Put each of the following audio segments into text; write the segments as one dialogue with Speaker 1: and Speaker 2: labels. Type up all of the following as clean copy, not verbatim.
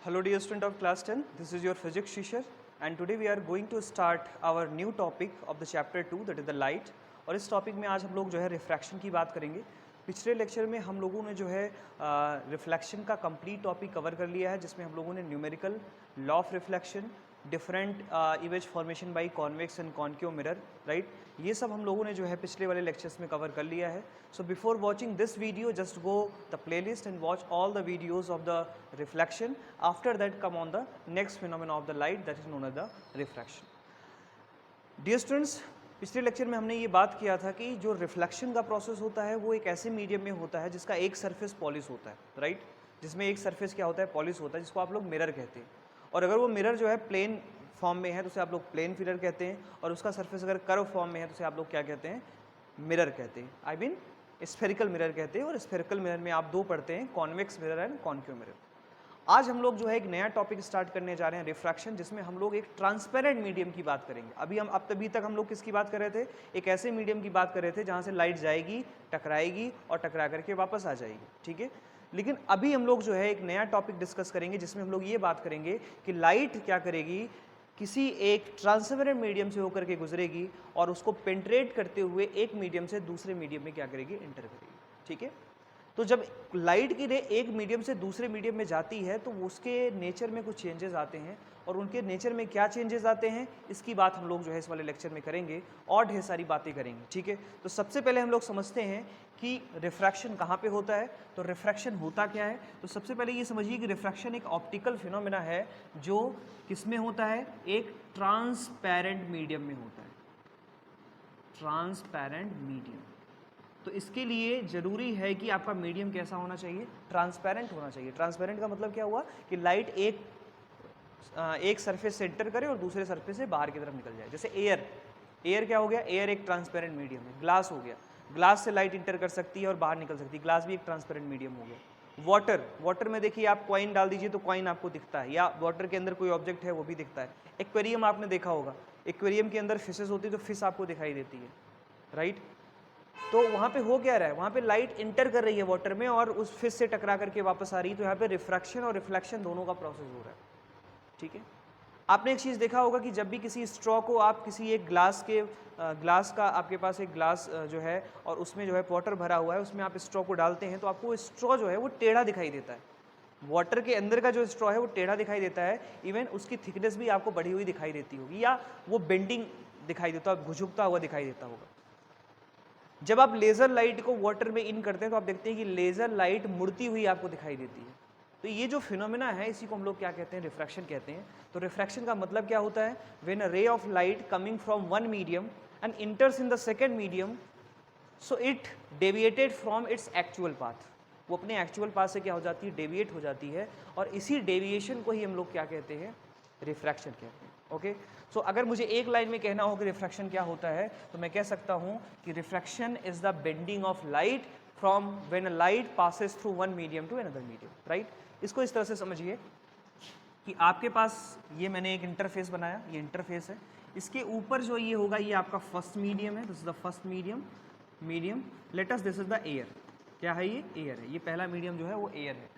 Speaker 1: Hello dear student of class 10, this is your physics teacher and today we are going to start our new topic of the chapter 2 that is the light। और इस topic में आज हम लोग जो है refraction की बात करेंगे। पिछले लेक्चर में हम लोगों ने जो है रिफ्लेक्शन का कंप्लीट टॉपिक कवर कर लिया है जिसमें हम लोगों ने numerical, law of reflection, different image formation by convex and concave mirror, right, ये सब हम लोगों ने जो है पिछले वाले लेक्चर्स में कवर कर लिया है। So before watching this video just go the playlist and watch all the videos of the reflection. After that come on the next phenomena of the light that is known as the refraction. Dear students, पिछले lecture में हमने ये बात किया था कि जो reflection का प्रोसेस होता है वो एक ऐसे मीडियम में होता है जिसका एक सरफेस पॉलिश होता है, राइट, जिसमें एक सरफेस क्या होता है, पॉलिश होता है, जिसको आप लोग मिरर कहते हैं। और अगर वो मिरर जो है प्लेन फॉर्म में है तो उसे आप लोग प्लेन मिरर कहते हैं, और उसका सरफेस अगर कर्व फॉर्म में है तो उसे आप लोग क्या कहते हैं, मिरर कहते हैं, आई मीन स्फेरिकल मिरर कहते हैं। और स्फेरिकल मिरर में आप दो पढ़ते हैं, convex mirror and concave mirror. आज हम लोग जो है एक नया टॉपिक स्टार्ट करने जा रहे हैं, रिफ्रैक्शन, जिसमें हम लोग एक ट्रांसपेरेंट मीडियम की बात करेंगे। अभी तक हम लोग किसकी बात कर रहे थे, एक ऐसे मीडियम की बात कर रहे थे जहाँ से लाइट जाएगी, टकराएगी और टकरा करके वापस आ जाएगी, ठीक है। लेकिन अभी हम लोग जो है एक नया टॉपिक डिस्कस करेंगे जिसमें हम लोग ये बात करेंगे कि लाइट क्या करेगी, किसी एक ट्रांसपेरेंट मीडियम से होकर के गुजरेगी और उसको पेंट्रेट करते हुए एक मीडियम से दूसरे मीडियम में क्या करेगी, इंटर करेगी, ठीक है। तो जब लाइट की रे एक मीडियम से दूसरे मीडियम में जाती है तो उसके नेचर में कुछ चेंजेस आते हैं, और उनके नेचर में क्या चेंजेस आते हैं इसकी बात हम लोग जो है इस वाले लेक्चर में करेंगे और ढेर सारी बातें करेंगे, ठीक है। तो सबसे पहले हम लोग समझते हैं कि रिफ्रैक्शन कहाँ पे होता है। तो रिफ्रैक्शन होता क्या है, तो सबसे पहले ये समझिए कि रिफ्रैक्शन एक ऑप्टिकल फिनोमेना है जो किसमें होता है, एक ट्रांसपेरेंट मीडियम में होता है, ट्रांसपेरेंट मीडियम। तो इसके लिए ज़रूरी है कि आपका मीडियम कैसा होना चाहिए, ट्रांसपेरेंट होना चाहिए। ट्रांसपेरेंट का मतलब क्या हुआ कि लाइट एक सरफेस से एंटर करे और दूसरे सरफेस से बाहर की तरफ निकल जाए। जैसे एयर क्या हो गया, एयर एक ट्रांसपेरेंट मीडियम है। ग्लास हो गया, ग्लास से लाइट इंटर कर सकती है और बाहर निकल सकती है, ग्लास भी एक ट्रांसपेरेंट मीडियम हो गया। वाटर में देखिए आप कॉइन डाल दीजिए तो कॉइन आपको दिखता है, या वाटर के अंदर कोई ऑब्जेक्ट है वो भी दिखता है। एक्वेरियम आपने देखा होगा, एक्वेरियम के अंदर फिशेस होती है तो फिश आपको दिखाई देती है, राइट। तो वहाँ पे हो क्या रहा है, वहाँ पे लाइट इंटर कर रही है वाटर में और उस फिश से टकरा करके वापस आ रही है। तो यहाँ पे रिफ्रैक्शन और रिफ्लेक्शन दोनों का प्रोसेस हो रहा है, ठीक है। आपने एक चीज़ देखा होगा कि जब भी किसी स्ट्रॉ को आप किसी एक ग्लास का आपके पास एक ग्लास जो है और उसमें जो है वाटर भरा हुआ है, उसमें आप स्ट्रॉ को डालते हैं तो आपको स्ट्रॉ जो है वो टेढ़ा दिखाई देता है। वाटर के अंदर का जो स्ट्रॉ है वो टेढ़ा दिखाई देता है, इवन उसकी थिकनेस भी आपको बढ़ी हुई दिखाई देती होगी, या वो बेंडिंग दिखाई देता है, घुझुकता हुआ दिखाई देता होगा। जब आप लेज़र लाइट को वाटर में इन करते हैं तो आप देखते हैं कि लेज़र लाइट मुड़ती हुई आपको दिखाई देती है। तो ये जो फिनोमेना है इसी को हम लोग क्या कहते हैं, रिफ्रैक्शन कहते हैं। तो रिफ्रैक्शन का मतलब क्या होता है, when a ray of light coming from one medium and enters in the second medium, so it deviated from its actual path, वो अपने एक्चुअल पाथ से क्या हो जाती है, डेविएट हो जाती है, और इसी डेविएशन को ही हम लोग क्या कहते हैं, रिफ्रैक्शन कहते हैं। ओके, सो अगर मुझे एक लाइन में कहना हो कि रिफ्रैक्शन क्या होता है तो मैं कह सकता हूँ कि refraction is the bending of light from when a light passes through one medium to another medium, right. इसको इस तरह से समझिए कि आपके पास ये मैंने एक इंटरफेस बनाया, ये इंटरफेस है, इसके ऊपर जो ये होगा ये आपका फर्स्ट मीडियम है, this is the first medium let us, this is the air. क्या है ये, एयर है, ये पहला मीडियम जो है वो एयर है।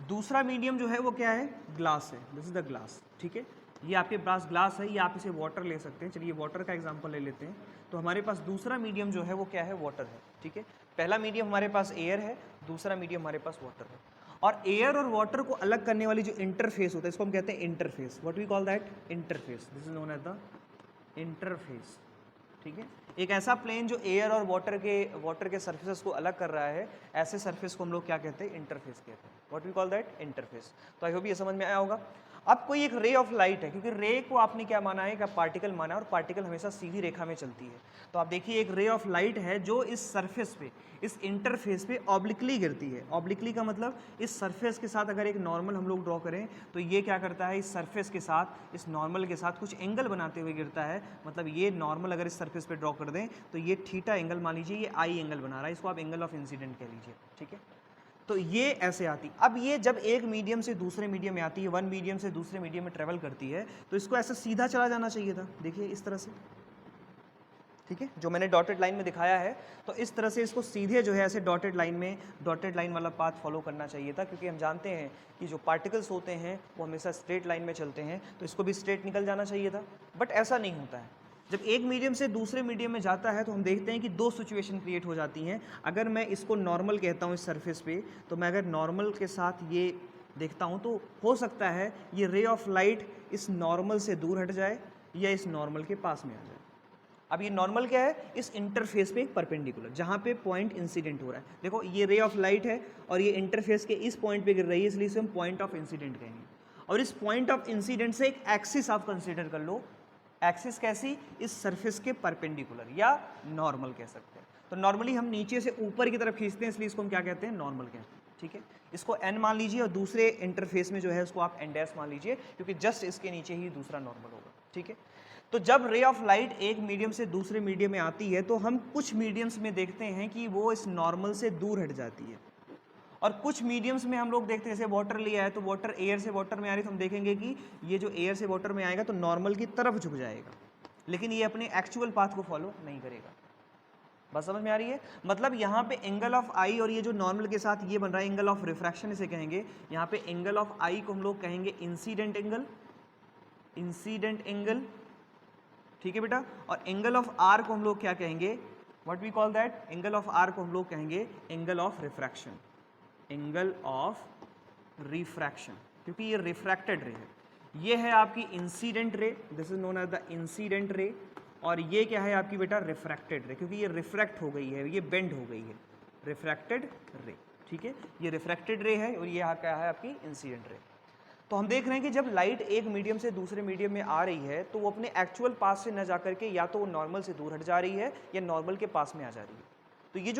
Speaker 1: दूसरा मीडियम जो है वो क्या है, ग्लास है, दिस इज द ग्लास, ठीक है। ये आपके पास ग्लास है, ये आप इसे वाटर ले सकते हैं, चलिए वाटर का एग्जांपल ले लेते हैं। तो हमारे पास दूसरा मीडियम जो है वो क्या है, वाटर है, ठीक है। पहला मीडियम हमारे पास एयर है, दूसरा मीडियम हमारे पास वाटर है। और एयर और वाटर को अलग करने वाली जो इंटरफेस होता है इसको हम कहते हैं interface. What we call that, interface, this is known as the interface, ठीक है। एक ऐसा प्लेन जो एयर और वाटर के सर्फेसेस को अलग कर रहा है, ऐसे सर्फेस को हम लोग क्या कहते हैं, इंटरफेस कहते हैं। What we call that, interface. तो आई होप ये समझ में आया होगा। अब कोई एक रे ऑफ लाइट है, क्योंकि रे को आपने क्या माना है, क्या पार्टिकल माना है, और पार्टिकल हमेशा सीधी रेखा में चलती है। तो आप देखिए एक रे ऑफ लाइट है जो इस सरफेस पे, इस इंटरफेस पे ऑब्लिकली गिरती है। ऑब्लिकली का मतलब इस सरफेस के साथ अगर एक नॉर्मल हम लोग ड्रॉ करें तो ये क्या करता है, इस सरफेस के साथ, इस नॉर्मल के साथ कुछ एंगल बनाते हुए गिरता है। मतलब ये नॉर्मल अगर इस सरफेस पे ड्रॉ कर दें तो ये थीटा एंगल मान लीजिए, ये आई एंगल बना रहा है, इसको आप एंगल ऑफ इंसिडेंट कह लीजिए, ठीक है। तो ये ऐसे आती। अब ये जब एक मीडियम से दूसरे मीडियम में आती है, वन मीडियम से दूसरे मीडियम में ट्रेवल करती है, तो इसको ऐसे सीधा चला जाना चाहिए था, देखिए इस तरह से, ठीक है, जो मैंने डॉटेड लाइन में दिखाया है। तो इस तरह से इसको सीधे जो है ऐसे डॉटेड लाइन में डॉटेड लाइन वाला पाथ फॉलो करना चाहिए था, क्योंकि हम जानते हैं कि जो पार्टिकल्स होते हैं वो हमेशा स्ट्रेट लाइन में चलते हैं, तो इसको भी स्ट्रेट निकल जाना चाहिए था, बट ऐसा नहीं होता है। जब एक मीडियम से दूसरे मीडियम में जाता है तो हम देखते हैं कि दो सिचुएशन क्रिएट हो जाती हैं। अगर मैं इसको नॉर्मल कहता हूँ इस सरफेस पे, तो मैं अगर नॉर्मल के साथ ये देखता हूँ तो हो सकता है ये रे ऑफ लाइट इस नॉर्मल से दूर हट जाए या इस नॉर्मल के पास में आ जाए। अब ये नॉर्मल क्या है, इस इंटरफेस पे परपेंडिकुलर, जहाँ पे पॉइंट इंसिडेंट हो रहा है। देखो ये रे ऑफ लाइट है और ये इंटरफेस के इस पॉइंट पे गिर रही है, इसलिए इसे हम पॉइंट ऑफ इंसिडेंट कहेंगे। और इस पॉइंट ऑफ इंसिडेंट से एक एक्सिस आप कंसिडर कर लो। एक्सिस कैसी, इस सरफेस के परपेंडिकुलर या नॉर्मल कह सकते हैं। तो नॉर्मली हम नीचे से ऊपर की तरफ खींचते हैं, इसलिए इसको हम क्या कहते हैं, नॉर्मल कहते हैं। ठीक है, इसको एन मान लीजिए और दूसरे इंटरफेस में जो है उसको आप एन डैश मान लीजिए, क्योंकि जस्ट इसके नीचे ही दूसरा नॉर्मल होगा। ठीक है, तो जब रे ऑफ लाइट एक मीडियम से दूसरे मीडियम में आती है तो हम कुछ मीडियम्स में देखते हैं कि वो इस नॉर्मल से दूर हट जाती है, और कुछ मीडियम्स में हम लोग देखते हैं, जैसे वाटर लिया है तो वाटर एयर से वाटर में आ रही है तो हम देखेंगे कि ये जो एयर से वाटर में आएगा तो नॉर्मल की तरफ झुक जाएगा, लेकिन ये अपने एक्चुअल पाथ को फॉलो नहीं करेगा। बस समझ में आ रही है? मतलब यहाँ पे एंगल ऑफ आई और ये जो नॉर्मल के साथ ये बन रहा है एंगल ऑफ रिफ्रैक्शन इसे कहेंगे। यहाँ पे एंगल ऑफ आई को हम लोग कहेंगे इंसिडेंट एंगल, इंसिडेंट एंगल। ठीक है बेटा, और एंगल ऑफ आर को हम लोग क्या कहेंगे, what we call that, angle of r को हम लोग कहेंगे angle of refraction, angle of refraction, क्योंकि ये रिफ्रैक्टेड रे है। ये है आपकी incident ray, this is known as the incident ray, और ये क्या है आपकी बेटा रिफ्रैक्टेड रे, क्योंकि ये रिफ्रैक्ट हो गई है, ये बेंड हो गई है, रिफ्रैक्टेड रे। ठीक है, ये रिफ्रैक्टेड रे है और ये क्या है आपकी इंसिडेंट रे। तो हम देख रहे हैं कि जब लाइट एक मीडियम से दूसरे मीडियम में आ रही है तो वो अपने एक्चुअल पास से न जा करके या तो वो नॉर्मल से दूर हट जा रही है या नॉर्मल के पास में आ जा रही है। तो ये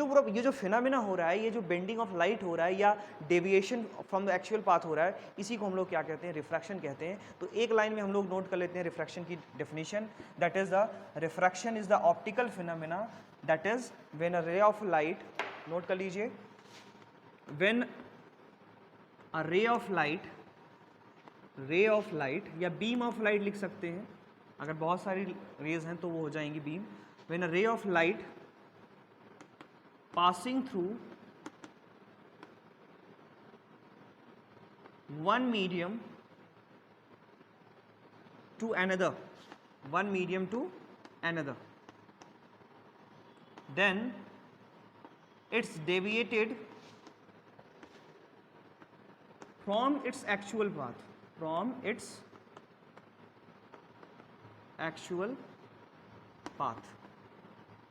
Speaker 1: जो फिनोमेना हो रहा है, ये जो बेंडिंग ऑफ लाइट हो रहा है या deviation from the actual path हो रहा है, इसी को हम लोग क्या कहते हैं, रिफ्रैक्शन कहते हैं। तो एक लाइन में हम लोग नोट कर लेते हैं रिफ्रैक्शन की definition, that is the refraction is the optical phenomena that is when a ray of light, note कर लीजिए, when a ray of light या बीम ऑफ लाइट लिख सकते हैं, अगर बहुत सारी रेज हैं तो वो हो जाएंगी beam. When a ray of light passing through one medium to another, then it's deviated from its actual path,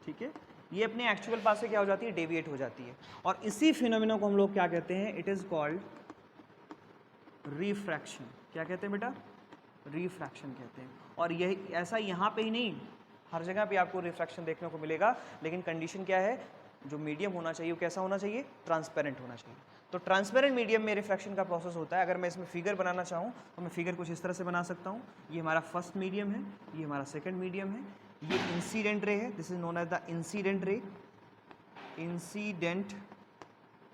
Speaker 1: ठीक है, ये अपने एक्चुअल पाथ से क्या हो जाती है, डेविएट हो जाती है। और इसी फिनोमेना को हम लोग क्या कहते हैं, इट इज कॉल्ड रिफ्रैक्शन। क्या कहते हैं बेटा, रिफ्रैक्शन कहते हैं। और यही ऐसा यहाँ पे ही नहीं, हर जगह पे आपको रिफ्रैक्शन देखने को मिलेगा, लेकिन कंडीशन क्या है, जो मीडियम होना चाहिए वो कैसा होना चाहिए, ट्रांसपेरेंट होना चाहिए। तो ट्रांसपेरेंट मीडियम में रिफ्रैक्शन का प्रोसेस होता है। अगर मैं इसमें फिगर बनाना चाहूँ तो मैं फिगर कुछ इस तरह से बना सकता हूँ। ये हमारा फर्स्ट मीडियम है, ये हमारा सेकेंड मीडियम है, ये इंसिडेंट रे है, this is known as the incident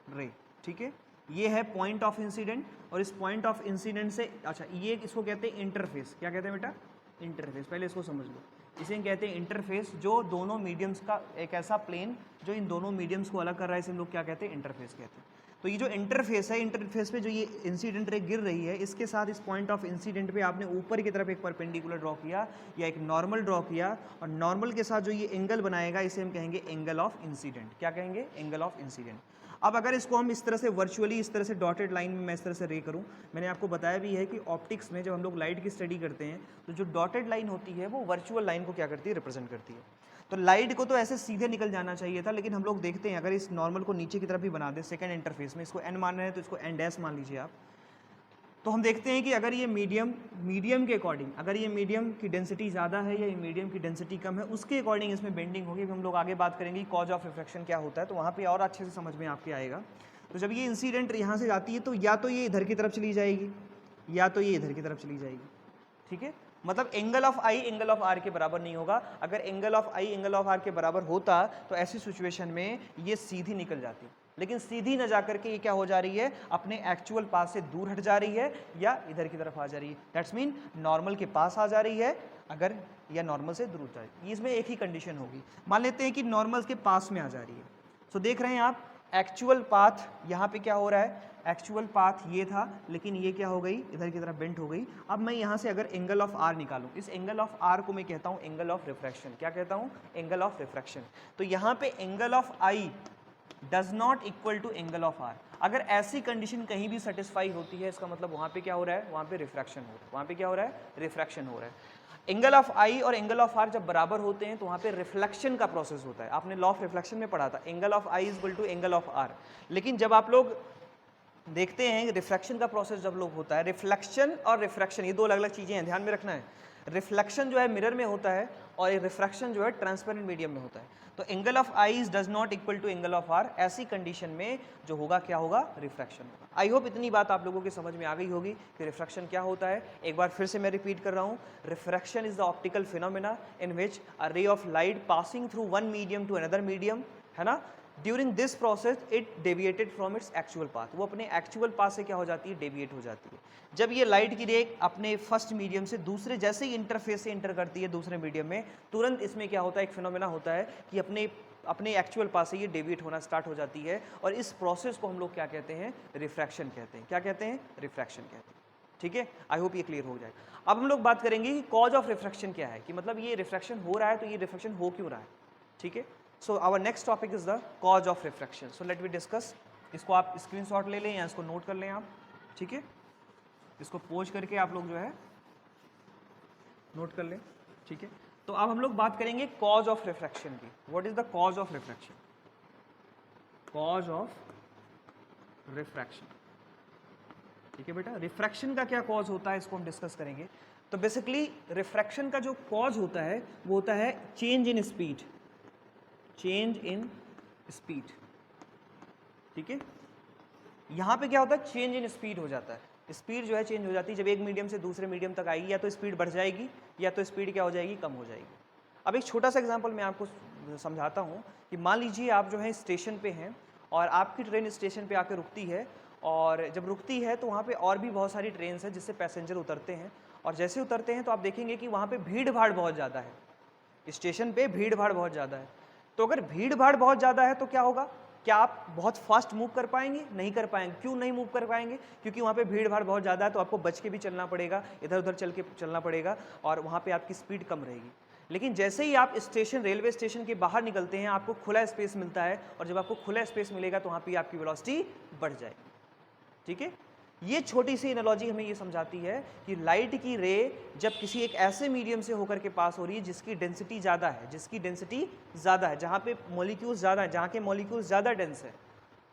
Speaker 1: ray. ठीक है, ये है पॉइंट ऑफ इंसिडेंट, और इस पॉइंट ऑफ इंसिडेंट से, अच्छा ये इसको कहते हैं इंटरफेस। क्या कहते हैं बेटा, इंटरफेस। पहले इसको समझ लो, इसे हम कहते हैं इंटरफेस। जो दोनों मीडियम्स का एक ऐसा प्लेन जो इन दोनों मीडियम्स को अलग कर रहा है, इसे हम लोग क्या कहते हैं, इंटरफेस कहते हैं। तो ये जो इंटरफेस है, इंटरफेस पे जो ये इंसिडेंट रे गिर रही है, इसके साथ इस पॉइंट ऑफ इंसिडेंट पे आपने ऊपर की तरफ एक परपेंडिकुलर ड्रॉ किया या एक नॉर्मल ड्रॉ किया, और नॉर्मल के साथ जो ये एंगल बनाएगा इसे हम कहेंगे एंगल ऑफ इंसिडेंट। क्या कहेंगे, एंगल ऑफ इंसिडेंट। अब अगर इसको हम इस तरह से वर्चुअली इस तरह से डॉटेड लाइन में मैं इस तरह से रे करूं, मैंने आपको बताया भी है कि ऑप्टिक्स में जब हम लोग लाइट की स्टडी करते हैं तो जो डॉटेड लाइन होती है वो वर्चुअल लाइन को क्या करती है, रिप्रेजेंट करती है। तो लाइट को तो ऐसे सीधे निकल जाना चाहिए था, लेकिन हम लोग देखते हैं अगर इस नॉर्मल को नीचे की तरफ भी बना दें सेकंड इंटरफेस में, इसको एन मान रहे हैं तो इसको एन डैश मान लीजिए आप, तो हम देखते हैं कि अगर ये मीडियम के अकॉर्डिंग, अगर ये मीडियम की डेंसिटी ज़्यादा है या ये मीडियम की डेंसिटी कम है, उसके अकॉर्डिंग इसमें बेंडिंग होगी। हम लोग आगे बात करेंगे कॉज ऑफ रिफ्रैक्शन क्या होता है, तो वहाँ पे और अच्छे से समझ में आपके आएगा। तो जब ये इंसिडेंट यहाँ से जाती है तो या तो ये इधर की तरफ चली जाएगी या तो ये इधर की तरफ चली जाएगी। ठीक है, मतलब angle of i angle of r के बराबर नहीं होगा। अगर angle of i angle of r के बराबर होता तो ऐसी सिचुएशन में ये सीधी निकल जाती, लेकिन सीधी न जाकर के ये क्या हो जा रही है, अपने एक्चुअल पाथ से दूर हट जा रही है या इधर की तरफ आ जा रही है। दैट्स मीन नॉर्मल के पास आ जा रही है अगर, या नॉर्मल से दूर जा रही है। इसमें एक ही कंडीशन होगी। मान लेते हैं कि नॉर्मल के पास में आ जा रही है। सो देख रहे हैं आप एक्चुअल पाथ यहाँ पे क्या हो रहा है, एक्चुअल पाथ ये था लेकिन ये क्या हो गई, इधर की तरफ बेंट हो गई। अब मैं यहाँ से अगर एंगल ऑफ आर निकालूं, इस एंगल ऑफ आर को मैं कहता हूँ एंगल ऑफ रिफ्रैक्शन। क्या कहता हूँ, एंगल ऑफ रिफ्रैक्शन। तो यहाँ पे angle of i does not equal to angle of r. अगर ऐसी कंडीशन कहीं भी सेटिस्फाई होती है, इसका मतलब वहाँ पे क्या हो रहा है, वहाँ पे रिफ्रैक्शन हो रहा है। वहाँ पे क्या हो रहा है, रिफ्रैक्शन हो रहा है। एंगल ऑफ आई और एंगल ऑफ आर जब बराबर होते हैं तो वहाँ पे रिफ्लेक्शन का प्रोसेस होता है। आपने लॉ ऑफ रिफ्लेक्शन में पढ़ा था, angle of i is equal to angle of r. लेकिन जब आप लोग देखते हैं रिफ्लेक्शन का प्रोसेस जब लोग होता है, रिफ्लेक्शन और रिफ्रैक्शन ये दो अलग अलग चीज़ें हैं, ध्यान में रखना है। रिफ्लेक्शन जो है मिरर में होता है और रिफ्रैक्शन जो है ट्रांसपेरेंट मीडियम में होता है। तो angle of i's does not equal to angle of r, ऐसी कंडीशन में जो होगा क्या होगा, रिफ्रैक्शन होगा। आई होप इतनी बात आप लोगों के समझ में आ गई होगी कि रिफ्रैक्शन क्या होता है। एक बार फिर से मैं रिपीट कर रहा हूँ, refraction is the optical phenomena in which a ray of light passing through one medium to another medium, है ना, during this process it deviated from its actual path. वो अपने एक्चुअल पाथ से क्या हो जाती है, डेविएट हो जाती है। जब ये लाइट की रे अपने फर्स्ट मीडियम से दूसरे, जैसे ही इंटरफेस से इंटर करती है दूसरे मीडियम में, तुरंत इसमें क्या होता है, एक फिनोमेना होता है कि अपने एक्चुअल पाथ से ये डेविएट होना स्टार्ट हो जाती है। और इस प्रोसेस को हम लोग क्या कहते हैं, रिफ्रैक्शन कहते हैं। क्या कहते हैं, रिफ्रैक्शन कहते हैं। ठीक है, आई होप ये क्लियर हो जाए। अब हम लोग बात करेंगे कि कॉज ऑफ रिफ्रैक्शन क्या है, कि मतलब ये रिफ्रैक्शन हो रहा है तो ये रिफ्रैक्शन हो क्यों रहा है। ठीक है, so our next topic is the cause of refraction. So let we discuss. इसको आप स्क्रीनशॉट ले लें या इसको नोट कर लें आप। ठीक है, इसको पोज करके आप लोग जो है नोट कर लें। ठीक है, तो अब हम लोग बात करेंगे कॉज ऑफ रिफ्रैक्शन की। What is the cause of refraction, cause of refraction. ठीक है बेटा, रिफ्रैक्शन का क्या कॉज होता है इसको हम डिस्कस करेंगे। तो बेसिकली रिफ्रैक्शन का जो कॉज होता है वो होता है change in speed, change in speed. ठीक है, यहां पे क्या होता है, चेंज इन स्पीड हो जाता है। स्पीड जो है चेंज हो जाती है जब एक मीडियम से दूसरे मीडियम तक आएगी, या तो स्पीड बढ़ जाएगी या तो स्पीड क्या हो जाएगी, कम हो जाएगी। अब एक छोटा सा एग्जांपल मैं आपको समझाता हूँ कि मान लीजिए आप जो है स्टेशन पे हैं और आपकी ट्रेन स्टेशन पे आकर रुकती है, और जब रुकती है तो वहाँ पे और भी बहुत सारी ट्रेन है जिससे पैसेंजर उतरते हैं, और जैसे उतरते हैं तो आप देखेंगे कि वहाँ पे भीड़ भाड़ बहुत ज़्यादा है, स्टेशन पे भीड़ भाड़ बहुत ज़्यादा है। तो अगर भीड़ भाड़ बहुत ज़्यादा है तो क्या होगा, क्या आप बहुत फास्ट मूव कर पाएंगे, नहीं कर पाएंगे। क्यों नहीं मूव कर पाएंगे, क्योंकि वहाँ पे भीड़ भाड़ बहुत ज़्यादा है, तो आपको बच के भी चलना पड़ेगा, इधर उधर चल के चलना पड़ेगा, और वहाँ पे आपकी स्पीड कम रहेगी। लेकिन जैसे ही आप स्टेशन, रेलवे स्टेशन के बाहर निकलते हैं, आपको खुला स्पेस मिलता है, और जब आपको खुला स्पेस मिलेगा तो वहाँ पे आपकी वेलोसिटी बढ़ जाएगी। ठीक है, ये छोटी सी एनालॉजी हमें ये समझाती है कि लाइट की रे जब किसी एक ऐसे मीडियम से होकर के पास हो रही है जिसकी डेंसिटी ज़्यादा है, जिसकी डेंसिटी ज़्यादा है, जहाँ पे मॉलिक्यूल्स ज़्यादा है, जहाँ के मॉलिक्यूल्स ज़्यादा डेंस है,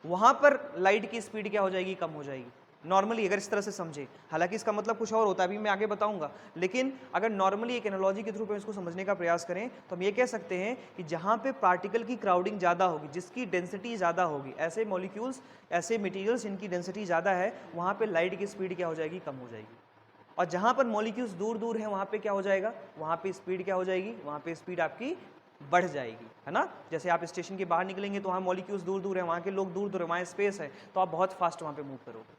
Speaker 1: वहाँ पर लाइट की स्पीड क्या हो जाएगी, कम हो जाएगी। नॉर्मली अगर इस तरह से समझे, हालांकि इसका मतलब कुछ और होता है, अभी मैं आगे बताऊंगा, लेकिन अगर नॉर्मली एक एनालॉजी के थ्रू पे इसको समझने का प्रयास करें तो हम ये कह सकते हैं कि जहाँ पे पार्टिकल की क्राउडिंग ज़्यादा होगी, जिसकी डेंसिटी ज़्यादा होगी, ऐसे मॉलिक्यूल्स, ऐसे मटेरियल्स जिनकी डेंसिटी ज़्यादा है, वहाँ पे लाइट की स्पीड क्या हो जाएगी, कम हो जाएगी। और जहाँ पर मॉलिक्यूल्स दूर दूर हैं वहाँ पे क्या हो जाएगा, वहाँ पे स्पीड क्या हो जाएगी, वहाँ पे स्पीड आपकी बढ़ जाएगी, है ना। जैसे आप स्टेशन के बाहर निकलेंगे तो वहाँ मॉलिक्यूल्स दूर दूर है, वहाँ के लोग दूर दूर है, वहाँ स्पेस है, तो आप बहुत फास्ट वहाँ पे मूव करोगे।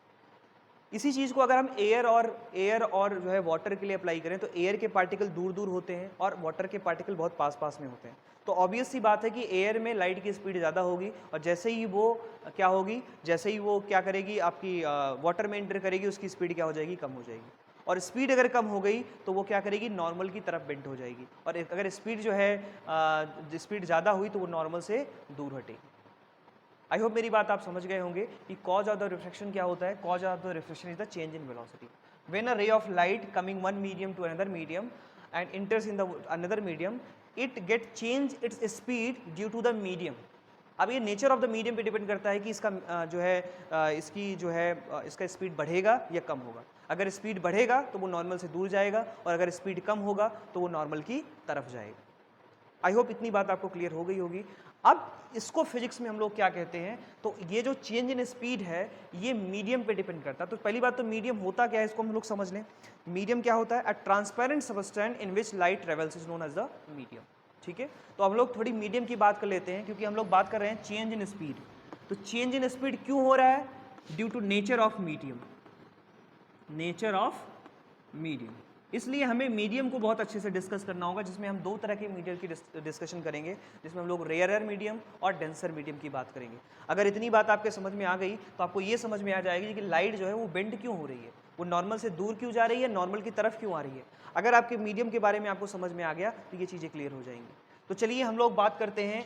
Speaker 1: इसी चीज़ को अगर हम एयर और जो है वाटर के लिए अप्लाई करें तो एयर के पार्टिकल दूर दूर होते हैं और वाटर के पार्टिकल बहुत पास पास में होते हैं। तो ऑब्वियस सी बात है कि एयर में लाइट की स्पीड ज़्यादा होगी, और जैसे ही वो क्या होगी, जैसे ही वो क्या करेगी, आपकी वाटर में एंटर करेगी, उसकी स्पीड क्या हो जाएगी, कम हो जाएगी। और स्पीड अगर कम हो गई तो वो क्या करेगी, नॉर्मल की तरफ बेंड हो जाएगी, और अगर स्पीड जो है स्पीड ज़्यादा हुई तो वो नॉर्मल से दूर हटेगी। आई होप मेरी बात आप समझ गए होंगे कि कॉज ऑफ द रिफ्लेक्शन क्या होता है। Cause of the reflection is the change in velocity when a ray of light coming one medium to another medium and enters in the another medium, it get change its speed due to the medium. अब ये nature of the medium पे depend करता है कि इसका जो है इसका स्पीड बढ़ेगा या कम होगा। अगर स्पीड बढ़ेगा तो वो नॉर्मल से दूर जाएगा, और अगर स्पीड कम होगा तो वो नॉर्मल की तरफ जाएगा। आई होप इतनी बात आपको क्लियर हो गई होगी। अब इसको फिजिक्स में हम लोग क्या कहते हैं, तो ये जो चेंज इन स्पीड है ये मीडियम पे डिपेंड करता है। तो पहली बात तो मीडियम होता क्या है, इसको हम लोग समझ लें। मीडियम क्या होता है, a transparent substance in which light travels is known as the medium. ठीक है, तो हम लोग थोड़ी मीडियम की बात कर लेते हैं, क्योंकि हम लोग बात कर रहे हैं चेंज इन स्पीड। तो चेंज इन स्पीड क्यों हो रहा है? Due to nature of medium, nature of medium. इसलिए हमें मीडियम को बहुत अच्छे से डिस्कस करना होगा, जिसमें हम दो तरह के मीडियम की डिस्कशन करेंगे, जिसमें हम लोग रेयरर मीडियम और डेंसर मीडियम की बात करेंगे। अगर इतनी बात आपके समझ में आ गई तो आपको ये समझ में आ जाएगी कि लाइट जो है वो बेंड क्यों हो रही है, वो नॉर्मल से दूर क्यों जा रही है, नॉर्मल की तरफ क्यों आ रही है। अगर आपके मीडियम के बारे में आपको समझ में आ गया तो ये चीज़ें क्लियर हो जाएंगी। तो चलिए हम लोग बात करते हैं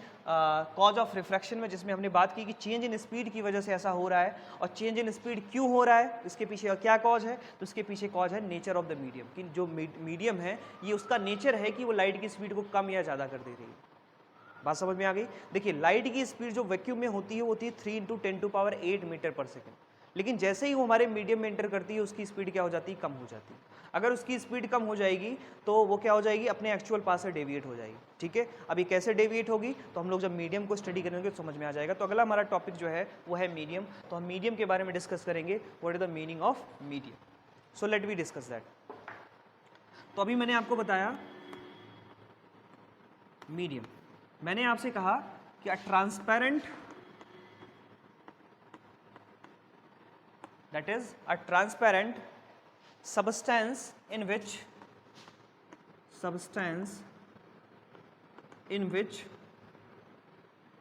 Speaker 1: कॉज ऑफ रिफ्रैक्शन में, जिसमें हमने बात की कि चेंज इन स्पीड की वजह से ऐसा हो रहा है, और चेंज इन स्पीड क्यों हो रहा है, इसके पीछे क्या कॉज है। तो इसके पीछे कॉज है नेचर ऑफ द मीडियम, कि जो मीडियम है ये उसका नेचर है कि वो लाइट की स्पीड को कम या ज़्यादा कर दे रही है। बात समझ में आ गई? देखिए लाइट की स्पीड जो वैक्यूम में होती है वो होती है 3 × 10⁸ मीटर पर सेकेंड, लेकिन जैसे ही वो हमारे मीडियम में एंटर करती है उसकी स्पीड क्या हो जाती है? कम हो जाती है। अगर उसकी स्पीड कम हो जाएगी तो वो क्या हो जाएगी? अपने एक्चुअल पाथ से डेविएट हो जाएगी। ठीक है, अभी कैसे डेविएट होगी तो हम लोग जब मीडियम को स्टडी करेंगे तो समझ में आ जाएगा। तो अगला हमारा टॉपिक जो है वो है मीडियम। तो हम मीडियम के बारे में डिस्कस करेंगे, what is the meaning of medium. So let we discuss that. तो अभी मैंने आपको बताया मीडियम, मैंने आपसे कहा कि a transparent, that is a transparent substance in which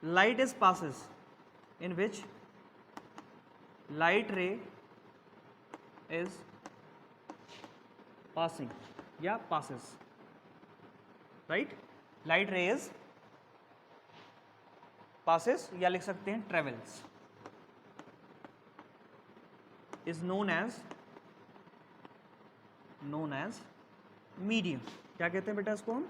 Speaker 1: light is passes, in which light ray is passing या passes, right? light ray is passes या लिख सकते हैं travels, is known as medium. क्या कहते हैं बेटा इसको? हम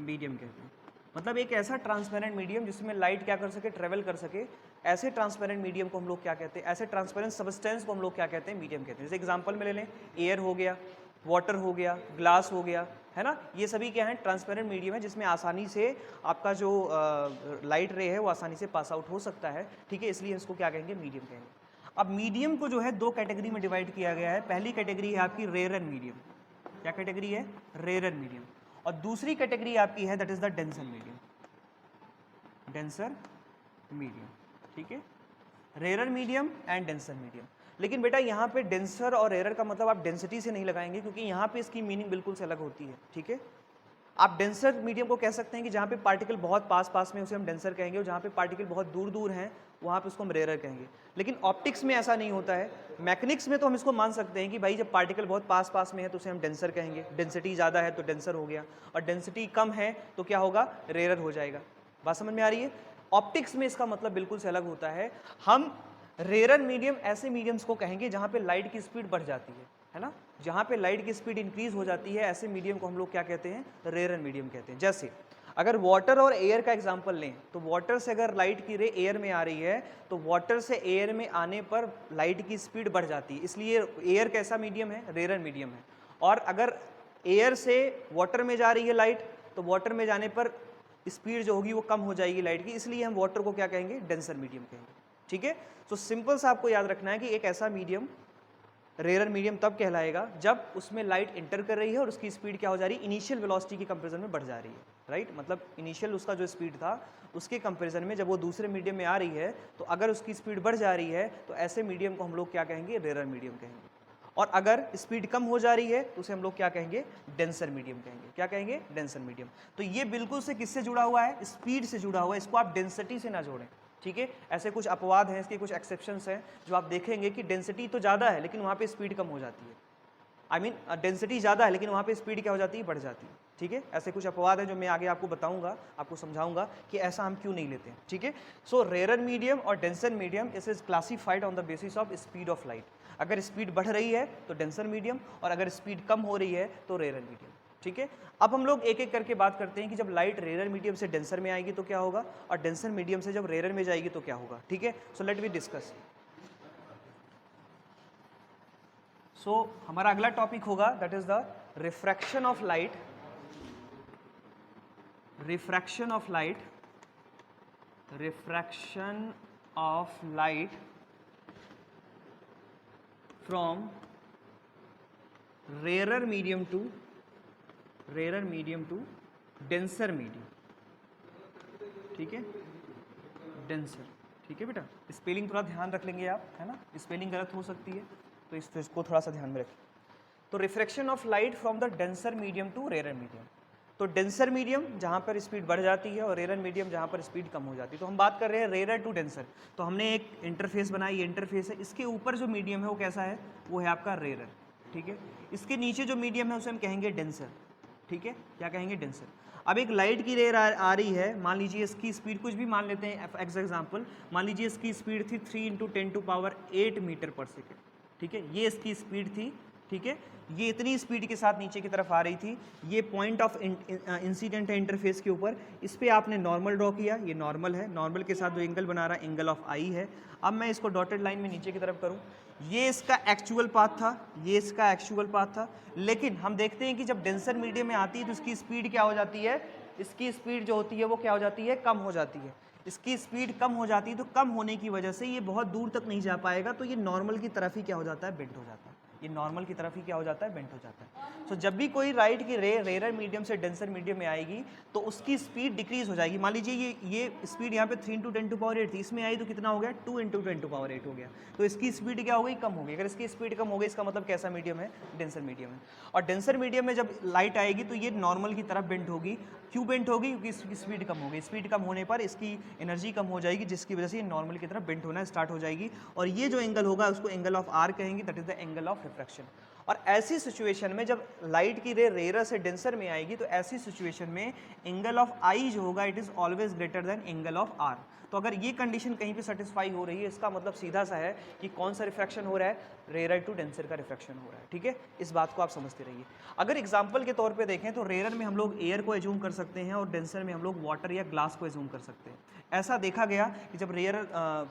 Speaker 1: मीडियम कहते हैं। मतलब एक ऐसा ट्रांसपेरेंट मीडियम जिसमें लाइट क्या कर सके? ट्रेवल कर सके। ऐसे ट्रांसपेरेंट मीडियम को हम लोग क्या कहते हैं? ऐसे ट्रांसपेरेंट सब्सटेंस को हम लोग क्या कहते हैं? मीडियम कहते हैं। जैसे एग्जांपल में ले लें, एयर हो गया, वाटर हो गया, ग्लास हो गया, है ना, ये सभी क्या है? ट्रांसपेरेंट मीडियम है, जिसमें आसानी से आपका जो लाइट रे है वो आसानी से पास आउट हो सकता है। ठीक है, इसलिए इसको क्या कहेंगे? मीडियम कहेंगे। अब मीडियम को जो है दो कैटेगरी में डिवाइड किया गया है। पहली कैटेगरी है आपकी रेयर मीडियम। क्या कैटेगरी है? Rare medium. और दूसरी कैटेगरी आपकी है that is the denser medium, denser medium. ठीक है, rare medium and denser medium. लेकिन बेटा यहाँ पे डेंसर और रेयर का मतलब आप डेंसिटी से नहीं लगाएंगे, क्योंकि यहाँ पे इसकी मीनिंग बिल्कुल से अलग होती है। ठीक है, आप डेंसर मीडियम को कह सकते हैं कि जहाँ पे पार्टिकल बहुत पास में उसे हम डेंसर कहेंगे, और जहाँ पे पार्टिकल बहुत दूर हैं वहाँ पे उसको हम रेयर कहेंगे। लेकिन ऑप्टिक्स में ऐसा नहीं होता है। मैकेनिक्स में तो हम इसको मान सकते हैं कि भाई जब पार्टिकल बहुत पास में है तो उसे हम डेंसर कहेंगे, डेंसिटी ज़्यादा है तो डेंसर हो गया, और डेंसिटी कम है तो क्या होगा? रेयर हो जाएगा। बात समझ में आ रही है? ऑप्टिक्स में इसका मतलब बिल्कुल से अलग होता है। हम रेयर मीडियम ऐसे मीडियम्स को कहेंगे जहाँ पे लाइट की स्पीड बढ़ जाती है ना, जहाँ पे लाइट की स्पीड इंक्रीज हो जाती है, ऐसे मीडियम को हम लोग क्या कहते हैं? रेयर मीडियम कहते हैं। जैसे अगर वाटर और एयर का एग्जांपल लें तो वाटर से अगर लाइट की रे एयर में आ रही है तो वाटर से एयर में आने पर लाइट की स्पीड बढ़ जाती है, इसलिए एयर कैसा मीडियम है? रेयर मीडियम है। और अगर एयर से वाटर में जा रही है लाइट तो वाटर में जाने पर स्पीड जो होगी वो कम हो जाएगी लाइट की, इसलिए हम वाटर को क्या कहेंगे? डेंसर मीडियम कहेंगे। ठीक है, तो सिंपल सा आपको याद रखना है कि एक ऐसा मीडियम रेयर मीडियम तब कहलाएगा जब उसमें लाइट एंटर कर रही है और उसकी स्पीड क्या हो जा रही है? इनिशियल वेलोसिटी के कंपैरिजन में बढ़ जा रही है, राइट? मतलब इनिशियल उसका जो स्पीड था उसके कंपैरिजन में जब वो दूसरे मीडियम में आ रही है तो अगर उसकी स्पीड बढ़ जा रही है तो ऐसे मीडियम को हम लोग क्या कहेंगे? रेयर मीडियम कहेंगे। और अगर स्पीड कम हो जा रही है तो उसे हम लोग क्या कहेंगे? डेंसर मीडियम कहेंगे। क्या कहेंगे? Denser medium. तो ये बिल्कुल से किससे जुड़ा हुआ है? स्पीड से जुड़ा हुआ है। इसको आप डेंसिटी से ना जोड़ें। ठीक है, ऐसे कुछ अपवाद हैं, इसके कुछ एक्सेप्शंस हैं जो आप देखेंगे कि डेंसिटी तो ज़्यादा है लेकिन वहाँ पे स्पीड कम हो जाती है। आई मीन डेंसिटी ज़्यादा है लेकिन वहाँ पे स्पीड क्या हो जाती है? बढ़ जाती है। ठीक है, ऐसे कुछ अपवाद हैं जो मैं आगे आपको बताऊंगा, आपको समझाऊंगा कि ऐसा हम क्यों नहीं लेते हैं। ठीक है, सो रेयर मीडियम और denser medium is classified on the basis of speed of light. अगर स्पीड बढ़ रही है तो डेंसर मीडियम, और अगर स्पीड कम हो रही है तो रेयर मीडियम। ठीक है, अब हम लोग एक एक करके बात करते हैं कि जब लाइट रेयर मीडियम से डेंसर में आएगी तो क्या होगा, और डेंसर मीडियम से जब रेयर में जाएगी तो क्या होगा। ठीक है, so let we discuss. So हमारा अगला टॉपिक होगा that is the refraction of light, refraction of light, refraction of light from rare medium to denser medium. ठीक है, डेंसर। ठीक है बेटा, स्पेलिंग थोड़ा ध्यान रख लेंगे आप, है ना, स्पेलिंग गलत हो सकती है तो इसको थोड़ा सा ध्यान में रखें। तो refraction of light from the denser medium to rare medium, तो डेंसर मीडियम जहाँ पर स्पीड बढ़ जाती है और रेयर मीडियम जहाँ पर स्पीड कम हो जाती है। तो हम बात कर रहे हैं रेयर टू डेंसर, तो हमने एक इंटरफेस बनाई, ये इंटरफेस है, इसके ऊपर जो मीडियम है वो कैसा है, वो है आपका रेयर, ठीक है। इसके नीचे जो मीडियम है उसे हम कहेंगे डेंसर, ठीक है, क्या कहेंगे, डेंसर। अब एक लाइट की रेयर आ रही है, मान लीजिए इसकी स्पीड कुछ भी मान लेते हैं एज एग्जाम्पल, मान लीजिए इसकी स्पीड थी 3 × 10⁸ मीटर पर सेकेंड, ठीक है, ये इसकी स्पीड थी, ठीक है, ये इतनी स्पीड के साथ नीचे की तरफ आ रही थी, ये पॉइंट ऑफ इंसिडेंट है इंटरफेस के ऊपर, इस पर आपने नॉर्मल ड्रॉ किया, ये नॉर्मल है, नॉर्मल के साथ जो एंगल बना रहा है एंगल ऑफ आई है। अब मैं इसको डॉटेड लाइन में नीचे की तरफ करूं, ये इसका एक्चुअल पाथ था, ये इसका एक्चुअल पाथ था, लेकिन हम देखते हैं कि जब डेंसर मीडियम में आती है तो इसकी स्पीड क्या हो जाती है, इसकी स्पीड जो होती है वो क्या हो जाती है, कम हो जाती है। इसकी स्पीड कम हो जाती है, तो कम होने की वजह से ये बहुत दूर तक नहीं जा पाएगा, तो ये नॉर्मल की तरफ ही क्या हो जाता है, बेंड हो जाता है, ये नॉर्मल की तरफ ही क्या हो जाता है, बेंड हो जाता है। तो जब भी कोई लाइट की रे रेयर मीडियम से डेंसर मीडियम में आएगी तो उसकी स्पीड डिक्रीज हो जाएगी। मान लीजिए ये स्पीड यहाँ पे 3 × 10⁸ थी, इसमें आई तो कितना हो गया, 2 × 10⁸ हो गया, तो इसकी स्पीड क्या हो गई, कम हो गई। अगर इसकी स्पीड कम हो गई इसका मतलब कैसा मीडियम है, डेंसर मीडियम है। और डेंसर मीडियम में जब लाइट आएगी तो ये नॉर्मल की तरफ बेंड होगी। क्यों बेंड होगी, क्योंकि इसकी स्पीड कम होगी, स्पीड कम होने पर इसकी एनर्जी कम हो जाएगी, जिसकी वजह से ये नॉर्मल की तरफ बेंड होना स्टार्ट हो जाएगी, और ये जो एंगल होगा उसको एंगल ऑफ आर कहेंगे, that is the angle of refraction. और ऐसी सिचुएशन में जब लाइट की रे रेयर से डेंसर में आएगी तो ऐसी सिचुएशन में एंगल ऑफ आई जो होगा it is always greater than angle of r. तो अगर ये कंडीशन कहीं पे सेटिस्फाई हो रही है, इसका मतलब सीधा सा है कि कौन सा रिफ्रैक्शन हो रहा है, रेयर टू डेंसर का रिफ्रैक्शन हो रहा है, ठीक है। इस बात को आप समझते रहिए। अगर एग्जांपल के तौर पे देखें तो रेयर में हम लोग एयर को एज्यूम कर सकते हैं और डेंसर में हम लोग वाटर या ग्लास को एज्यूम कर सकते हैं। ऐसा देखा गया कि जब रेयर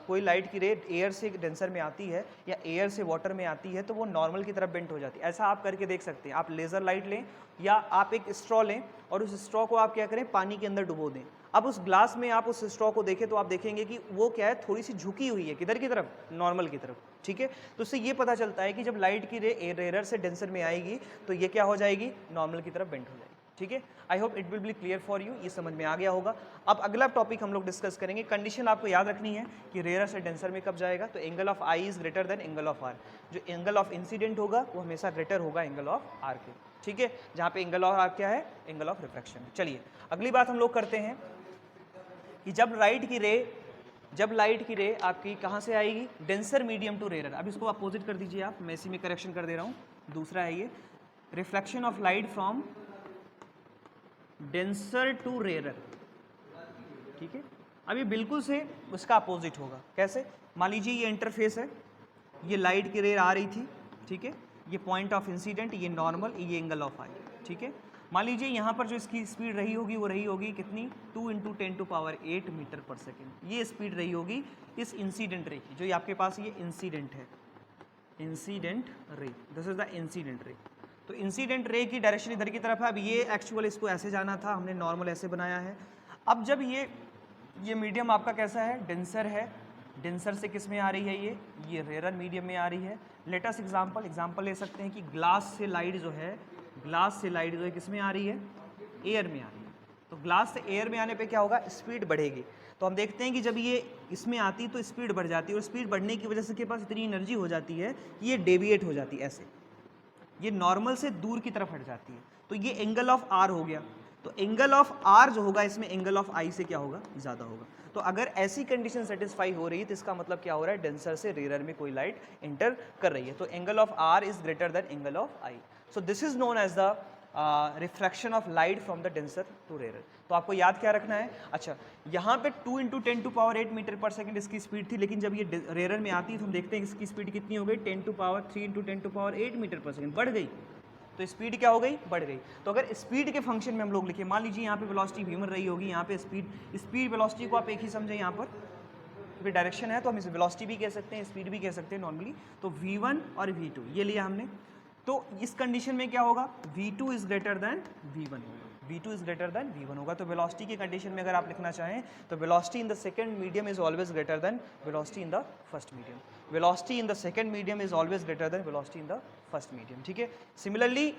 Speaker 1: कोई लाइट की रे एयर से डेंसर में आती है या एयर से वाटर में आती है तो वो नॉर्मल की तरफ बेंट हो जाती है। ऐसा आप करके देख सकते हैं। आप लेज़र लाइट लें या आप एक स्ट्रॉ लें और उस स्ट्रॉ को आप क्या करें, पानी के अंदर डुबो दें। अब उस ग्लास में आप उस स्ट्रॉ को देखें तो आप देखेंगे कि वो क्या है, थोड़ी सी झुकी हुई है, किधर की तरफ, नॉर्मल की तरफ, ठीक है। तो उससे ये पता चलता है कि जब लाइट की रे रेयर से डेंसर में आएगी तो ये क्या हो जाएगी, नॉर्मल की तरफ बेंट हो जाएगी, ठीक है। I hope it will be clear for you, ये समझ में आ गया होगा। अब अगला टॉपिक हम लोग डिस्कस करेंगे। कंडीशन आपको याद रखनी है कि रेयर से डेंसर में कब जाएगा, तो angle of i is greater than angle of r. जो एंगल ऑफ इंसिडेंट होगा वो हमेशा ग्रेटर होगा एंगल ऑफ आर के, ठीक है, जहाँ पे एंगल ऑफ आर क्या है, एंगल ऑफ रिफ्रैक्शन। चलिए अगली बात हम लोग करते हैं कि जब लाइट की रे आपकी कहाँ से आएगी, डेंसर मीडियम टू रेयर। अब इसको अपोजिट कर दीजिए आप, मैं इसी में करेक्शन कर दे रहा हूँ। दूसरा है ये reflection of light from denser to rare, ठीक है। अब ये बिल्कुल से उसका अपोजिट होगा। कैसे, मान लीजिए ये इंटरफेस है, ये लाइट की रे आ रही थी, ठीक है, ये पॉइंट ऑफ इंसिडेंट, ये नॉर्मल, ये एंगल ऑफ आई, ठीक है। मान लीजिए यहाँ पर जो इसकी स्पीड रही होगी वो रही होगी कितनी, 2 × 10⁸ मीटर पर सेकेंड। ये स्पीड रही होगी इस इंसिडेंट रे की, जो आपके पास ये इंसिडेंट है, incident ray, this is the incident रे। तो इंसिडेंट रे की डायरेक्शन इधर की तरफ है। अब ये एक्चुअल इसको ऐसे जाना था, हमने नॉर्मल ऐसे बनाया है। अब जब ये मीडियम आपका कैसा है, डेंसर है, डेंसर से किस में आ रही है, ये रेयर मीडियम में आ रही है। लेटेस्ट एग्जांपल ले सकते हैं कि ग्लास से लाइट जो है किस में आ रही है, एयर में आ रही है। तो ग्लास से एयर में आने पे क्या होगा, स्पीड बढ़ेगी। तो हम देखते हैं कि जब ये इसमें आती तो स्पीड बढ़ जाती है, और स्पीड बढ़ने की वजह से के पास इतनी एनर्जी हो जाती है कि ये डेविएट हो जाती है, ऐसे ये नॉर्मल से दूर की तरफ हट जाती है। तो ये एंगल ऑफ आर हो गया। तो एंगल ऑफ आर जो होगा इसमें एंगल ऑफ आई से क्या होगा, ज़्यादा होगा। तो अगर ऐसी कंडीशन सेटिस्फाई हो रही है तो इसका मतलब क्या हो रहा है, डेंसर से रेयर में कोई लाइट इंटर कर रही है। तो angle of r is greater than angle of i. So this is known as the refraction of light from the denser to rare. तो आपको याद क्या रखना है, अच्छा यहाँ पे 2 × 10⁸ मीटर पर सेकंड इसकी स्पीड थी, लेकिन जब ये रेयर में आती है तो हम देखते हैं इसकी स्पीड कितनी हो गई, 10⁻3 × 10⁸ मीटर पर सेकंड, बढ़ गई। तो स्पीड क्या हो गई, बढ़ गई। तो अगर स्पीड के फंक्शन में हम लोग लिखें, मान लीजिए यहाँ पे वेलोसिटी v1 रही होगी, यहाँ पे स्पीड वेलोसिटी को आप एक ही समझें यहाँ पर, क्योंकि डायरेक्शन है तो हम इसे वेलोसिटी भी कह सकते हैं, स्पीड भी कह सकते हैं नॉर्मली। तो v1 और v2 ये लिया हमने। तो इस कंडीशन में क्या होगा, v2 is greater then v1 होगा, v2 is greater then v1 होगा। तो वेलोसिटी की कंडीशन में अगर आप लिखना चाहें तो velocity in the second medium is always greater then velocity in the first medium. Velocity in the second medium is always greater then velocity in the first medium, ठीक है। सिमिलरली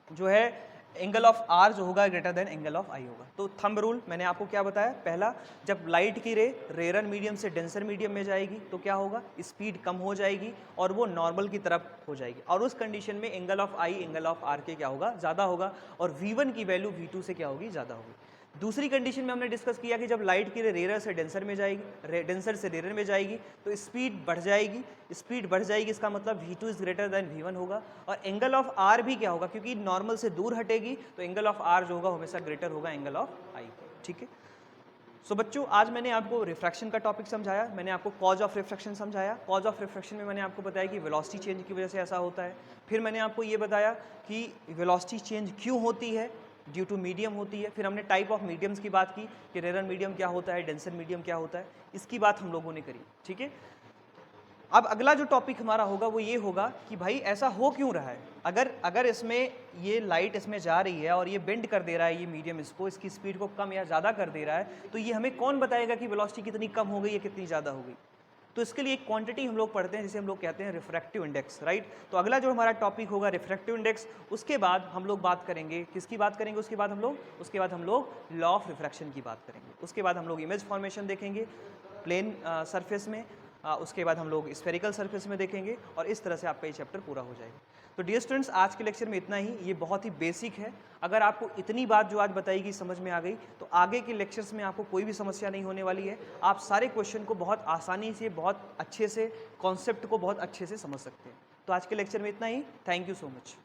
Speaker 1: जो है एंगल ऑफ आर जो होगा greater than angle of आई होगा। तो thumb rule मैंने आपको क्या बताया, पहला जब लाइट की रे रेयर मीडियम से डेंसर मीडियम में जाएगी तो क्या होगा, स्पीड कम हो जाएगी और वो नॉर्मल की तरफ हो जाएगी, और उस कंडीशन में angle of i angle of r के क्या होगा, ज़्यादा होगा, और V1 की वैल्यू V2 से क्या होगी, ज़्यादा होगी। दूसरी कंडीशन में हमने डिस्कस किया कि जब लाइट की रे रेयर से डेंसर में जाएगी, डेंसर से रेयर में जाएगी तो स्पीड बढ़ जाएगी, स्पीड बढ़ जाएगी इसका मतलब V2 is greater then V1 होगा, और एंगल ऑफ R भी क्या होगा, क्योंकि नॉर्मल से दूर हटेगी तो एंगल ऑफ R जो होगा हमेशा ग्रेटर होगा एंगल ऑफ I। ठीक है, सो बच्चों आज मैंने आपको रिफ्रैक्शन का टॉपिक समझाया, मैंने आपको कॉज ऑफ रिफ्रैक्शन समझाया। कॉज ऑफ रिफ्रैक्शन में मैंने आपको बताया कि वेलोसिटी चेंज की वजह से ऐसा होता है। फिर मैंने आपको ये बताया कि वेलोसिटी चेंज क्यों होती है, ड्यू टू मीडियम होती है। फिर हमने टाइप ऑफ मीडियम्स की बात की कि रेयर मीडियम क्या होता है, डेंसर मीडियम क्या होता है, इसकी बात हम लोगों ने करी। ठीक है, अब अगला जो टॉपिक हमारा होगा वो ये होगा कि भाई ऐसा हो क्यों रहा है, अगर इसमें ये लाइट इसमें जा रही है और ये बेंड कर दे रहा है ये मीडियम इसको, इसकी स्पीड को कम या ज़्यादा कर दे रहा है, तो ये हमें कौन बताएगा कि वेलोसिटी कितनी कम हो गई या कितनी ज़्यादा हो गई। तो इसके लिए एक क्वांटिटी हम लोग पढ़ते हैं जिसे हम लोग कहते हैं रिफ्रैक्टिव इंडेक्स, राइट। तो अगला जो हमारा टॉपिक होगा रिफ्रैक्टिव इंडेक्स, उसके बाद हम लोग बात करेंगे किसकी बात करेंगे, उसके बाद हम लोग लॉ ऑफ रिफ्रैक्शन की बात करेंगे, उसके बाद हम लोग इमेज फॉर्मेशन देखेंगे प्लेन सरफेस में, उसके बाद हम लोग स्फेरिकल सरफेस में देखेंगे, और इस तरह से आपका ये चैप्टर पूरा हो जाएगा। तो डियर स्टूडेंट्स आज के लेक्चर में इतना ही, ये बहुत ही बेसिक है। अगर आपको इतनी बात जो आज बताई गई समझ में आ गई तो आगे के लेक्चर्स में आपको कोई भी समस्या नहीं होने वाली है, आप सारे क्वेश्चन को बहुत आसानी से, बहुत अच्छे से, कॉन्सेप्ट को बहुत अच्छे से समझ सकते हैं। तो आज के लेक्चर में इतना ही, थैंक यू सो मच।